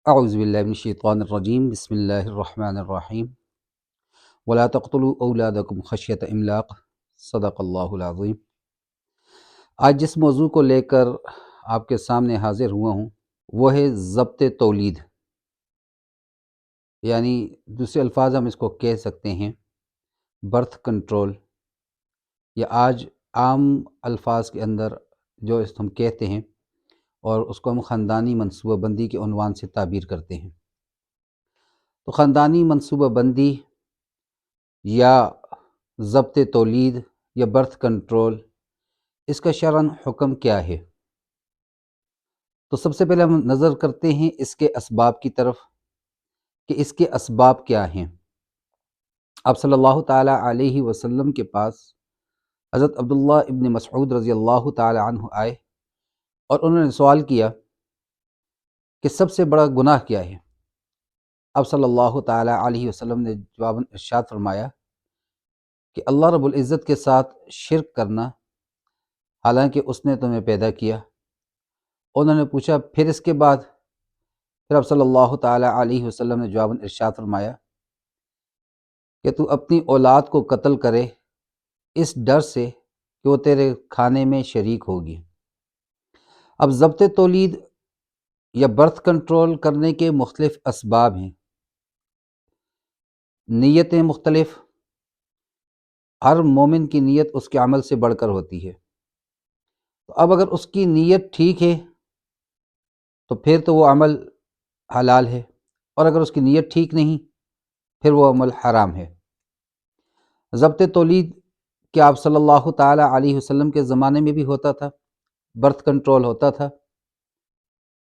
اعوذ باللہ من الشیطان الرجیم بسم اللہ الرحمن الرحیم ولا تقتلوا اولادکم خشیۃ املاق صدق اللہ العظیم۔ آج جس موضوع کو لے کر آپ کے سامنے حاضر ہوا ہوں وہ ہے ضبط تولید، یعنی دوسرے الفاظ ہم اس کو کہہ سکتے ہیں برتھ کنٹرول، یا آج عام الفاظ کے اندر جو اس ہم کہتے ہیں اور اس کو ہم خاندانی منصوبہ بندی کے عنوان سے تعبیر کرتے ہیں۔ تو خاندانی منصوبہ بندی یا ضبط تولید یا برتھ کنٹرول، اس کا شرعاً حکم کیا ہے؟ تو سب سے پہلے ہم نظر کرتے ہیں اس کے اسباب کی طرف کہ اس کے اسباب کیا ہیں۔ آپ صلی اللہ تعالیٰ علیہ وسلم کے پاس حضرت عبداللہ ابن مسعود رضی اللہ تعالیٰ عنہ آئے اور انہوں نے سوال کیا کہ سب سے بڑا گناہ کیا ہے؟ آپ صلی اللہ تعالیٰ علیہ وسلم نے جواباً ارشاد فرمایا کہ اللہ رب العزت کے ساتھ شرک کرنا، حالانکہ اس نے تمہیں پیدا کیا۔ انہوں نے پوچھا پھر اس کے بعد؟ پھر آپ صلی اللہ تعالیٰ علیہ وسلم نے جواباً ارشاد فرمایا کہ تو اپنی اولاد کو قتل کرے اس ڈر سے کہ وہ تیرے کھانے میں شریک ہوگی۔ اب ضبط تولید یا برتھ کنٹرول کرنے کے مختلف اسباب ہیں، نیتیں مختلف، ہر مومن کی نیت اس کے عمل سے بڑھ کر ہوتی ہے۔ تو اب اگر اس کی نیت ٹھیک ہے تو پھر تو وہ عمل حلال ہے، اور اگر اس کی نیت ٹھیک نہیں پھر وہ عمل حرام ہے۔ ضبط تولید کیا آپ صلی اللہ تعالیٰ علیہ وسلم کے زمانے میں بھی ہوتا تھا؟ برتھ کنٹرول ہوتا تھا؟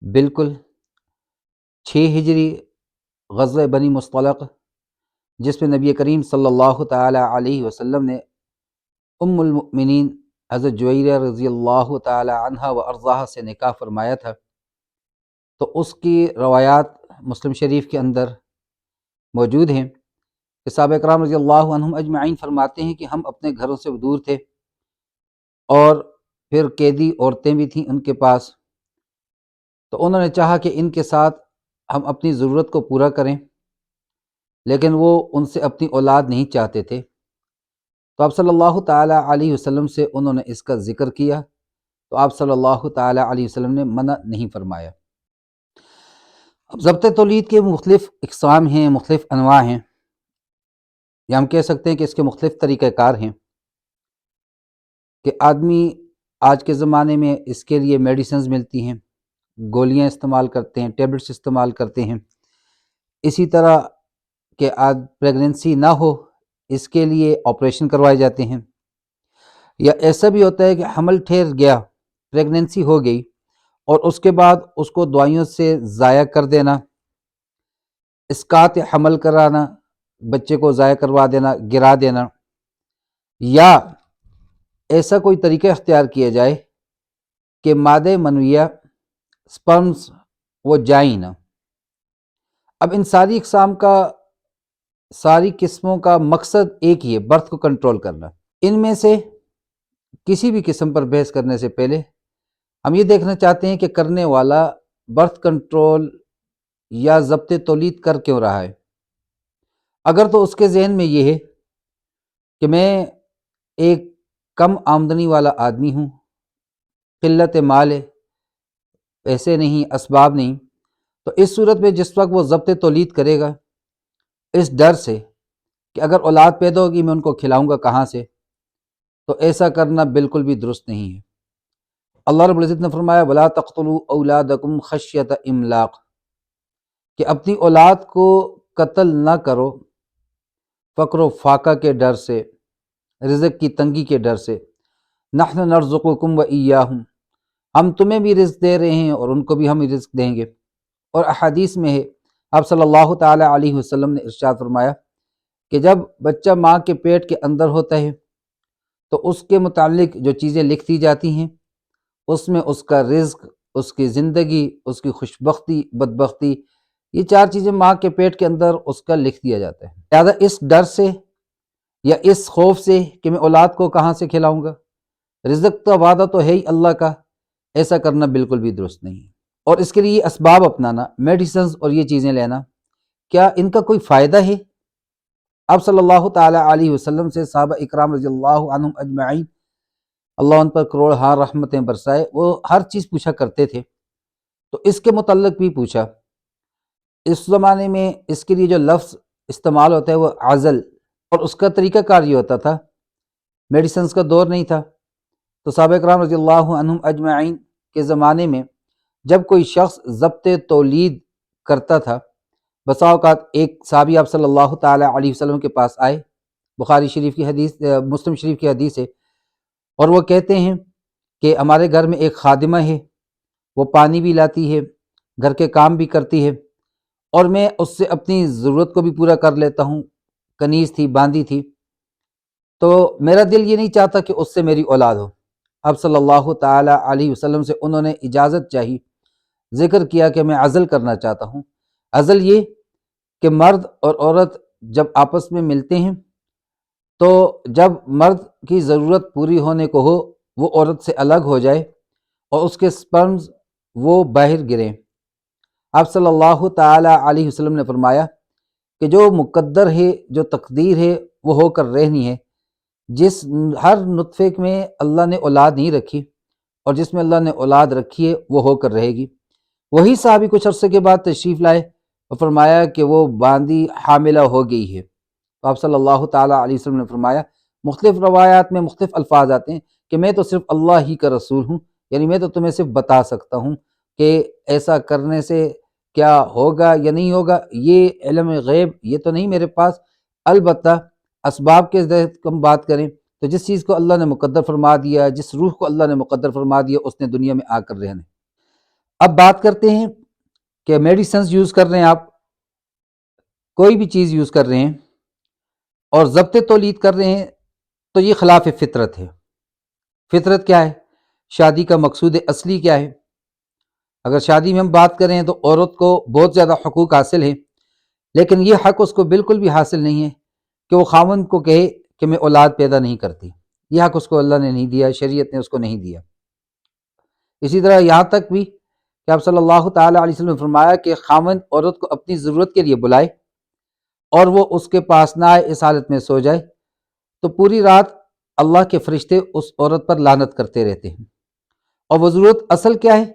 بالکل۔ 6 ہجری غزوہ بنی مصطلق، جس میں نبی کریم صلی اللہ تعالیٰ علیہ وسلم نے ام المؤمنین حضرت جویریہ رضی اللہ تعالیٰ عنہا و ارضاہا سے نکاح فرمایا تھا، تو اس کی روایات مسلم شریف کے اندر موجود ہیں کہ صحابہ کرام رضی اللہ عنہم اجمعین فرماتے ہیں کہ ہم اپنے گھروں سے دور تھے، اور پھر قیدی عورتیں بھی تھیں ان کے پاس، تو انہوں نے چاہا کہ ان کے ساتھ ہم اپنی ضرورت کو پورا کریں، لیکن وہ ان سے اپنی اولاد نہیں چاہتے تھے۔ تو آپ صلی اللہ تعالیٰ علیہ وسلم سے انہوں نے اس کا ذکر کیا، تو آپ صلی اللہ تعالیٰ علیہ وسلم نے منع نہیں فرمایا۔ اب ضبط تولید کے مختلف اقسام ہیں، مختلف انواع ہیں، یا ہم کہہ سکتے ہیں کہ اس کے مختلف طریقہ کار ہیں کہ آدمی آج کے زمانے میں اس کے لیے میڈیسنز ملتی ہیں، گولیاں استعمال کرتے ہیں، ٹیبلٹس استعمال کرتے ہیں۔ اسی طرح کہ پریگننسی نہ ہو اس کے لیے آپریشن کروائے جاتے ہیں، یا ایسا بھی ہوتا ہے کہ حمل ٹھہر گیا، پریگننسی ہو گئی، اور اس کے بعد اس کو دوائیوں سے ضائع کر دینا، اسقاط حمل کرانا، بچے کو ضائع کروا دینا، گرا دینا، یا ایسا کوئی طریقہ اختیار کیا جائے کہ مادہ منویہ سپرمز وہ جائیں نہ۔ اب ان ساری اقسام کا، ساری قسموں کا مقصد ایک ہی ہے، برتھ کو کنٹرول کرنا۔ ان میں سے کسی بھی قسم پر بحث کرنے سے پہلے ہم یہ دیکھنا چاہتے ہیں کہ کرنے والا برتھ کنٹرول یا ضبط تولید کر کیوں رہا ہے۔ اگر تو اس کے ذہن میں یہ ہے کہ میں ایک کم آمدنی والا آدمی ہوں، قلت مال ہے، پیسے نہیں، اسباب نہیں، تو اس صورت میں جس وقت وہ ضبط تولید کرے گا اس ڈر سے کہ اگر اولاد پیدا ہوگی میں ان کو کھلاؤں گا کہاں سے، تو ایسا کرنا بالکل بھی درست نہیں ہے۔ اللہ رب العزت نے فرمایا وَلَا تَقْتُلُوا أَوْلَادَكُمْ خَشْيَةَ إِمْلَاقٍ، کہ اپنی اولاد کو قتل نہ کرو فقر و فاقہ کے ڈر سے، رزق کی تنگی کے ڈر سے۔ نَحْنُ نَرْزُقُكُمْ وَإِيَّاهُمْ، ہم تمہیں بھی رزق دے رہے ہیں اور ان کو بھی ہم رزق دیں گے۔ اور احادیث میں ہے، آپ صلی اللہ تعالیٰ علیہ وسلم نے ارشاد فرمایا کہ جب بچہ ماں کے پیٹ کے اندر ہوتا ہے تو اس کے متعلق جو چیزیں لکھتی جاتی ہیں اس میں اس کا رزق، اس کی زندگی، اس کی خوشبختی، بدبختی، یہ 4 چیزیں ماں کے پیٹ کے اندر اس کا لکھ دیا جاتا ہے۔ لہٰذا اس ڈر سے یا اس خوف سے کہ میں اولاد کو کہاں سے کھلاؤں گا، رزق کا وعدہ تو ہے ہی اللہ کا، ایسا کرنا بالکل بھی درست نہیں ہے۔ اور اس کے لیے اسباب اپنانا، میڈیسنز اور یہ چیزیں لینا، کیا ان کا کوئی فائدہ ہے؟ آپ صلی اللہ تعالیٰ علیہ وسلم سے صحابہ اکرام رضی اللہ عنہم اجمعین، اللہ ان پر کروڑ ہار رحمتیں برسائے، وہ ہر چیز پوچھا کرتے تھے۔ تو اس کے متعلق بھی پوچھا۔ اس زمانے میں اس کے لیے جو لفظ استعمال ہوتا ہے وہ عزل، اور اس کا طریقہ کار یہ ہوتا تھا، میڈیسنز کا دور نہیں تھا، تو صحابہ اکرام رضی اللہ عنہم اجمعین کے زمانے میں جب کوئی شخص ضبط تولید کرتا تھا، بسا اوقات ایک صحابی آپ صلی اللہ تعالیٰ علیہ وسلم کے پاس آئے، بخاری شریف کی حدیث، مسلم شریف کی حدیث ہے، اور وہ کہتے ہیں کہ ہمارے گھر میں ایک خادمہ ہے، وہ پانی بھی لاتی ہے، گھر کے کام بھی کرتی ہے، اور میں اس سے اپنی ضرورت کو بھی پورا کر لیتا ہوں، کنیز تھی، باندھی تھی، تو میرا دل یہ نہیں چاہتا کہ اس سے میری اولاد ہو۔ اب صلی اللہ تعالیٰ علیہ وسلم سے انہوں نے اجازت چاہی، ذکر کیا کہ میں عزل کرنا چاہتا ہوں۔ عزل یہ کہ مرد اور عورت جب آپس میں ملتے ہیں تو جب مرد کی ضرورت پوری ہونے کو ہو، وہ عورت سے الگ ہو جائے اور اس کے سپرمز وہ باہر گریں۔ آپ صلی اللہ تعالیٰ علیہ وسلم نے فرمایا کہ جو مقدر ہے، جو تقدیر ہے، وہ ہو کر رہنی ہے۔ جس ہر نطفے میں اللہ نے اولاد نہیں رکھی، اور جس میں اللہ نے اولاد رکھی ہے وہ ہو کر رہے گی۔ وہی صحابی کچھ عرصے کے بعد تشریف لائے اور فرمایا کہ وہ باندھی حاملہ ہو گئی ہے۔ تو آپ صلی اللہ تعالیٰ علیہ وسلم نے فرمایا، مختلف روایات میں مختلف الفاظ آتے ہیں کہ میں تو صرف اللہ ہی کا رسول ہوں، یعنی میں تو تمہیں صرف بتا سکتا ہوں کہ ایسا کرنے سے کیا ہوگا یا نہیں ہوگا، یہ علم غیب یہ تو نہیں میرے پاس۔ البتہ اسباب کے ذریعے ہم بات کریں تو جس چیز کو اللہ نے مقدر فرما دیا، جس روح کو اللہ نے مقدر فرما دیا، اس نے دنیا میں آ کر رہنا۔ اب بات کرتے ہیں کہ میڈیسنز یوز کر رہے ہیں، آپ کوئی بھی چیز یوز کر رہے ہیں اور ضبط تولید کر رہے ہیں، تو یہ خلاف فطرت ہے۔ فطرت کیا ہے؟ شادی کا مقصود اصلی کیا ہے؟ اگر شادی میں ہم بات کریں تو عورت کو بہت زیادہ حقوق حاصل ہیں، لیکن یہ حق اس کو بالکل بھی حاصل نہیں ہے کہ وہ خاوند کو کہے کہ میں اولاد پیدا نہیں کرتی۔ یہ حق اس کو اللہ نے نہیں دیا، شریعت نے اس کو نہیں دیا۔ اسی طرح یہاں تک بھی کہ آپ صلی اللہ تعالیٰ علیہ وسلم نے فرمایا کہ خاوند عورت کو اپنی ضرورت کے لیے بلائے اور وہ اس کے پاس نہ آئے، اس حالت میں سو جائے، تو پوری رات اللہ کے فرشتے اس عورت پر لعنت کرتے رہتے ہیں۔ اور وہ ضرورت اصل کیا ہے؟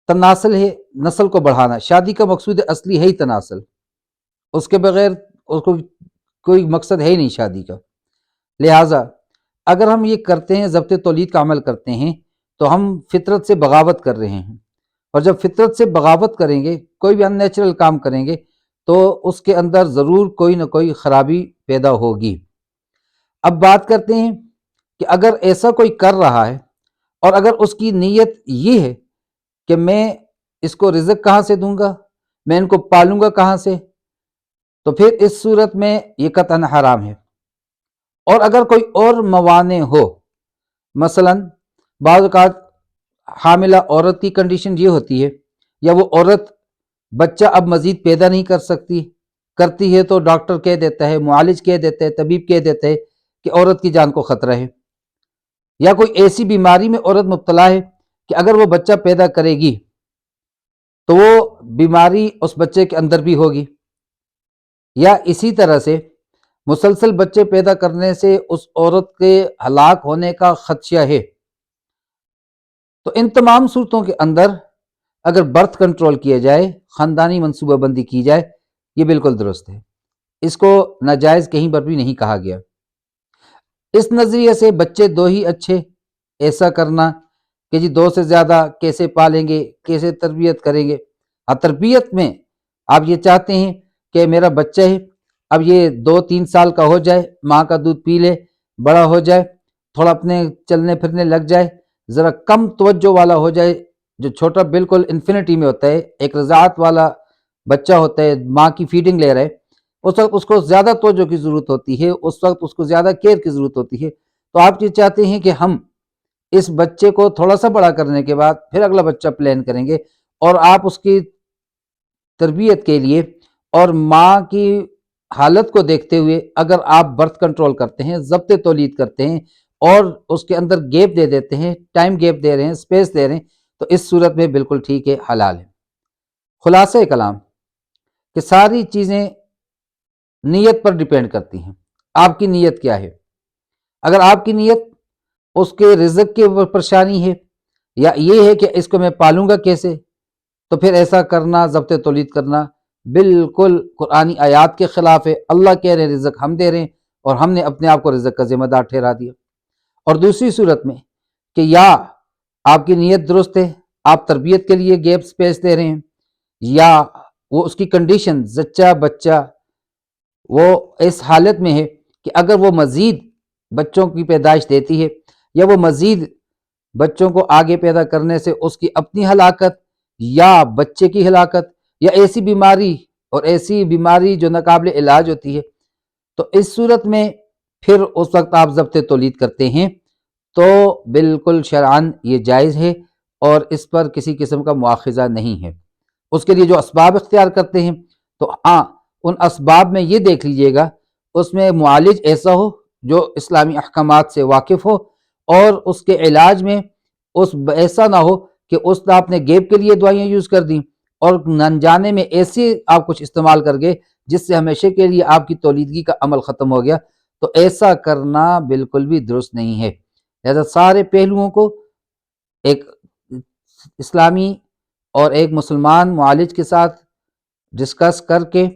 تناسل ہے، نسل کو بڑھانا۔ شادی کا مقصود اصلی ہے ہی تناسل، اس کے بغیر اس کو کوئی مقصد ہے ہی نہیں شادی کا۔ لہٰذا اگر ہم یہ کرتے ہیں، ضبط تولید کا عمل کرتے ہیں، تو ہم فطرت سے بغاوت کر رہے ہیں، اور جب فطرت سے بغاوت کریں گے، کوئی بھی ان نیچرل کام کریں گے، تو اس کے اندر ضرور کوئی نہ کوئی خرابی پیدا ہوگی۔ اب بات کرتے ہیں کہ اگر ایسا کوئی کر رہا ہے اور اگر اس کی نیت یہ ہے کہ میں اس کو رزق کہاں سے دوں گا، میں ان کو پالوں گا کہاں سے، تو پھر اس صورت میں یہ قطعاً حرام ہے۔ اور اگر کوئی اور موانع ہو، مثلا بعض اوقات حاملہ عورت کی کنڈیشن یہ ہوتی ہے، یا وہ عورت بچہ اب مزید پیدا نہیں کر سکتی، کرتی ہے تو ڈاکٹر کہہ دیتا ہے، معالج کہہ دیتا ہے، طبیب کہہ دیتا ہے کہ عورت کی جان کو خطرہ ہے، یا کوئی ایسی بیماری میں عورت مبتلا ہے کہ اگر وہ بچہ پیدا کرے گی تو وہ بیماری اس بچے کے اندر بھی ہوگی، یا اسی طرح سے مسلسل بچے پیدا کرنے سے اس عورت کے ہلاک ہونے کا خدشہ ہے، تو ان تمام صورتوں کے اندر اگر برتھ کنٹرول کیا جائے، خاندانی منصوبہ بندی کی جائے، یہ بالکل درست ہے، اس کو ناجائز کہیں پر بھی نہیں کہا گیا۔ اس نظریے سے بچے دو ہی اچھے، ایسا کرنا کہ جی دو سے زیادہ کیسے پالیں گے، کیسے تربیت کریں گے۔ تربیت میں آپ یہ چاہتے ہیں کہ میرا بچہ ہے، اب یہ 2-3 سال کا ہو جائے، ماں کا دودھ پی لے، بڑا ہو جائے، تھوڑا اپنے چلنے پھرنے لگ جائے، ذرا کم توجہ والا ہو جائے، جو چھوٹا بالکل انفینٹی میں ہوتا ہے، ایک رضاعت والا بچہ ہوتا ہے، ماں کی فیڈنگ لے رہا ہے، اس وقت اس کو زیادہ توجہ کی ضرورت ہوتی ہے، اس وقت اس کو زیادہ کیئر کی ضرورت ہوتی ہے۔ تو آپ یہ چاہتے ہیں کہ ہم اس بچے کو تھوڑا سا بڑا کرنے کے بعد پھر اگلا بچہ پلان کریں گے، اور آپ اس کی تربیت کے لیے اور ماں کی حالت کو دیکھتے ہوئے اگر آپ برتھ کنٹرول کرتے ہیں، ضبط تولید کرتے ہیں، اور اس کے اندر گیپ دے دیتے ہیں، ٹائم گیپ دے رہے ہیں، سپیس دے رہے ہیں، تو اس صورت میں بالکل ٹھیک ہے، حلال ہے۔ خلاصہ کلام کہ ساری چیزیں نیت پر ڈیپینڈ کرتی ہیں، آپ کی نیت کیا ہے۔ اگر آپ کی نیت اس کے رزق کی پریشانی ہے یا یہ ہے کہ اس کو میں پالوں گا کیسے، تو پھر ایسا کرنا، ضبط تولید کرنا بالکل قرآنی آیات کے خلاف ہے۔ اللہ کہہ رہے ہیں رزق ہم دے رہے ہیں اور ہم نے اپنے آپ کو رزق کا ذمہ دار ٹھہرا دیا۔ اور دوسری صورت میں کہ یا آپ کی نیت درست ہے، آپ تربیت کے لیے گیپ سپیس دے رہے ہیں، یا وہ اس کی کنڈیشن زچہ بچہ وہ اس حالت میں ہے کہ اگر وہ مزید بچوں کی پیدائش دیتی ہے یا وہ مزید بچوں کو آگے پیدا کرنے سے اس کی اپنی ہلاکت یا بچے کی ہلاکت یا ایسی بیماری، اور ایسی بیماری جو ناقابل علاج ہوتی ہے، تو اس صورت میں پھر اس وقت آپ ضبط تولید کرتے ہیں تو بالکل شرعاً یہ جائز ہے اور اس پر کسی قسم کا مواخذہ نہیں ہے۔ اس کے لیے جو اسباب اختیار کرتے ہیں تو ہاں، ان اسباب میں یہ دیکھ لیجئے گا اس میں معالج ایسا ہو جو اسلامی احکامات سے واقف ہو، اور اس کے علاج میں ایسا نہ ہو کہ اس نے آپ نے گیپ کے لیے دوائیاں یوز کر دیں اور انجانے میں ایسے آپ کچھ استعمال کر گئے جس سے ہمیشہ کے لیے آپ کی تولیدگی کا عمل ختم ہو گیا، تو ایسا کرنا بالکل بھی درست نہیں ہے۔ لہذا سارے پہلوؤں کو ایک اسلامی اور ایک مسلمان معالج کے ساتھ ڈسکس کر کے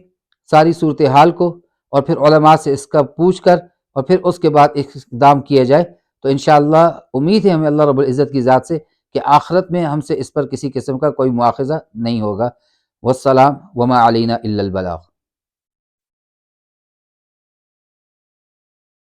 ساری صورتحال کو، اور پھر علماء سے اس کا پوچھ کر اور پھر اس کے بعد اقدام کیا جائے، تو انشاءاللہ امید ہے ہمیں اللہ رب العزت کی ذات سے کہ آخرت میں ہم سے اس پر کسی قسم کا کوئی مواخذہ نہیں ہوگا۔ والسلام وما علینا الا البلاغ۔